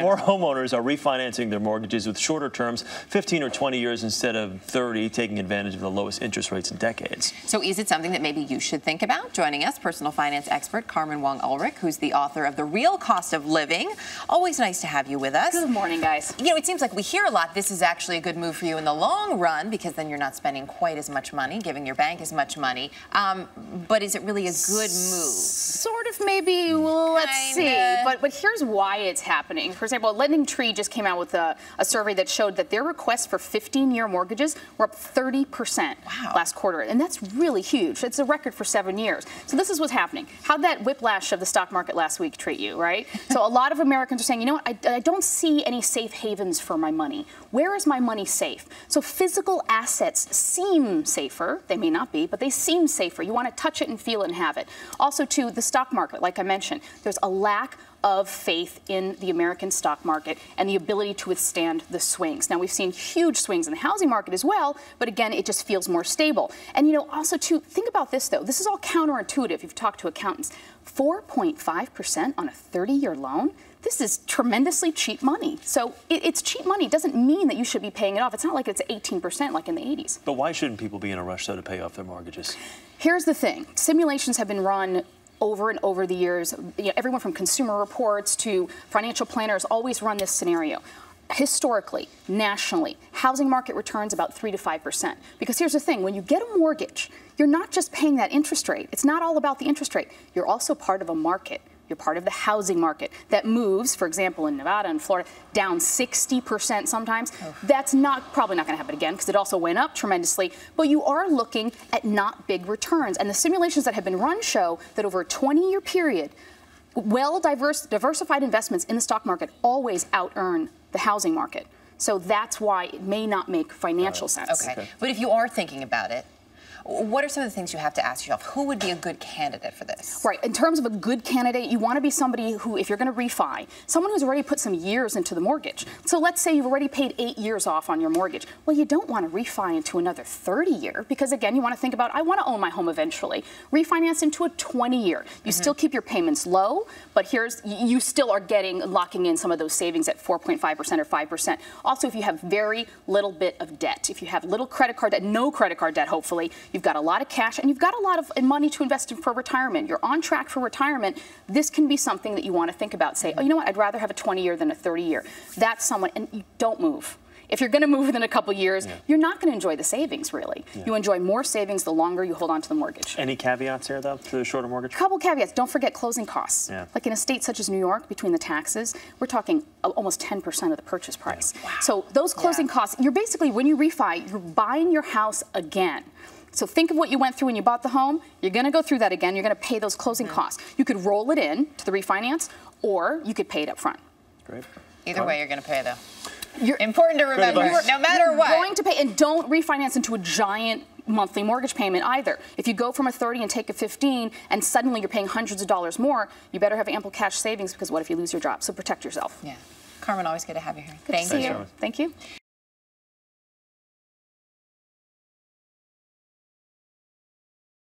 More homeowners are refinancing their mortgages with shorter terms, 15 or 20 years instead of 30, taking advantage of the lowest interest rates in decades. So is it something that maybe you should think about? Joining us, personal finance expert Carmen Wong Ulrich, who's the author of The Real Cost of Living. Always nice to have you with us. Good morning, guys. You know, it seems like we hear a lot, this is actually a good move for you in the long run because then you're not spending quite as much money, giving your bank as much money. But is it really a good move? Sort of, maybe. Well, let's see. But here's why it's happening. For example, LendingTree just came out with a survey that showed that their requests for 15-year mortgages were up 30% last quarter. And that's really huge. It's a record for 7 years. So this is what's happening. How'd that whiplash of the stock market last week treat you, right? So a lot of Americans are saying, you know what, I don't see any safe havens for my money. Where is my money safe? So physical assets seem safer. They may not be, but they seem safer. You want to touch it and feel it and have it. Also, to the stock market, like I mentioned, there's a lack of faith in the American stock market and the ability to withstand the swings. Now, we've seen huge swings in the housing market as well, but again, it just feels more stable. And, you know, also, too, think about this, though. This is all counterintuitive. You've talked to accountants. 4.5% on a 30-year loan? This is tremendously cheap money. So it's cheap money. It doesn't mean that you should be paying it off. It's not like it's 18% like in the 80s. But why shouldn't people be in a rush, though, to pay off their mortgages? Here's the thing. Simulations have been run over and over the years. You know, everyone from Consumer Reports to financial planners always run this scenario. Historically, nationally, housing market returns about 3 to 5%. Because here's the thing, when you get a mortgage, you're not just paying that interest rate. It's not all about the interest rate. You're also part of a market. You're part of the housing market that moves, for example, in Nevada and Florida, down 60% sometimes. That's probably not going to happen again because it also went up tremendously. But you are looking at not big returns. And the simulations that have been run show that over a 20-year period, diversified investments in the stock market always out-earn the housing market. So that's why it may not make financial sense. Okay. But if you are thinking about it, what are some of the things you have to ask yourself? Who would be a good candidate for this? Right. In terms of a good candidate, you want to be somebody who, if you're going to refi, someone who's already put some years into the mortgage. So let's say you've already paid 8 years off on your mortgage. Well, you don't want to refi into another 30-year because, again, you want to think about, I want to own my home eventually. Refinance into a 20-year. You still keep your payments low, but you still are locking in some of those savings at 4.5% or 5%. Also, if you have very little bit of debt, if you have little credit card debt, no credit card debt, hopefully, you've got a lot of cash and you've got a lot of money to invest in for retirement. You're on track for retirement. This can be something that you want to think about. Say, oh, you know what? I'd rather have a 20-year than a 30-year. That's someone, and you don't move. If you're going to move within a couple years, you're not going to enjoy the savings, really. You enjoy more savings the longer you hold on to the mortgage. Any caveats here, though, to the shorter mortgage? Couple caveats. Don't forget closing costs. Like in a state such as New York, between the taxes, we're talking almost 10% of the purchase price. Wow. So those closing costs, you're basically, when you refi, you're buying your house again. So think of what you went through when you bought the home. You're going to go through that again. You're going to pay those closing costs. You could roll it in to the refinance, or you could pay it up front. Great. Either way, you're going to pay, though. Important to remember, no matter what. You're going to pay, and don't refinance into a giant monthly mortgage payment either. If you go from a 30 and take a 15, and suddenly you're paying hundreds of dollars more, you better have ample cash savings because what if you lose your job? So protect yourself. Yeah. Carmen, always good to have you here. Thank you. Thank you.